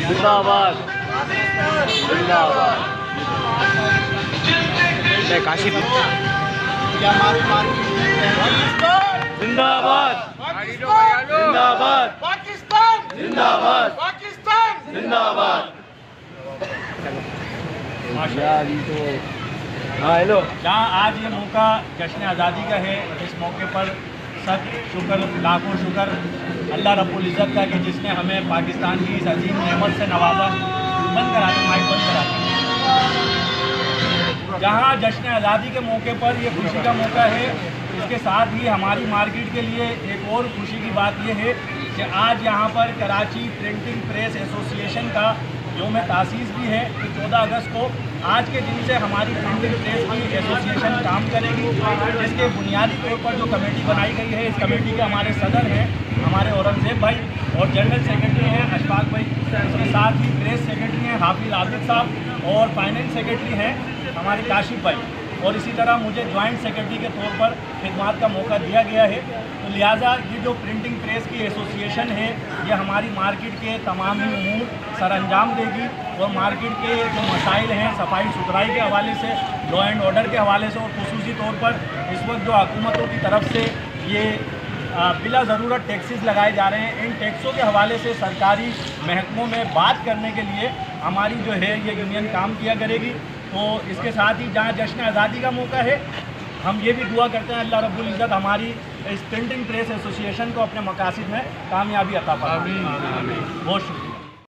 जिंदाबाद जिंदाबाद। काशी जिंदाबाद जिंदाबाद पाकिस्तान जिंदाबाद पाकिस्तान जिंदाबाद। हाँ हेलो। जहाँ आज ये मौका जश्न आज़ादी का है, इस मौके पर सब शुक्र, लाखों शुक्र अल्लाह रब्बुल इज़्ज़त का कि जिसने हमें पाकिस्तान की इस अजीम नेमत से नवाजा। बंद करा दो माइक, बंद करा दो। जहाँ जश्न आज़ादी के मौके पर ये खुशी का मौका है, इसके साथ ही हमारी मार्केट के लिए एक और खुशी की बात यह है कि आज यहाँ पर कराची प्रिंटिंग प्रेस एसोसिएशन का योम तासीस भी है कि 14 अगस्त को आज के दिन से हमारी प्रिंटिंग प्रेस की एसोसिएशन काम करेगी। जिसके बुनियादी तौर पर जो कमेटी बनाई गई है, इस कमेटी के हमारे सदर हैं हमारे औरंगज़ेब भाई और जनरल सेक्रेटरी हैं अशफाक भाई। इसके साथ ही प्रेस सेक्रेटरी हैं हाफिज आबिद साहब और फाइनेंस सेक्रेटरी हैं हमारे काशिफ भाई। और इसी तरह मुझे जॉइंट सेक्रेटरी के तौर पर खिदमत का मौका दिया गया है। तो लिहाजा ये जो प्रिंटिंग प्रेस की एसोसिएशन है, ये हमारी मार्केट के तमाम ही उमूर सर अंजाम देगी और मार्केट के जो मसाइल हैं सफाई सुथराई के हवाले से, लॉ एंड ऑर्डर के हवाले से और खुसूसी तौर पर इस वक्त जो हुकूमतों की तरफ से ये बिला ज़रूरत टैक्सेस लगाए जा रहे हैं, इन टैक्सों के हवाले से सरकारी महकमों में बात करने के लिए हमारी जो है ये यूनियन काम किया करेगी। तो इसके साथ ही जहाँ जश्न आज़ादी का मौका है, हम ये भी दुआ करते हैं अल्लाह रब्बुल इज़्ज़त हमारी इस प्रिंटिंग प्रेस एसोसिएशन को अपने मकासद में कामयाबी अता फरमाए। बहुत शुक्रिया।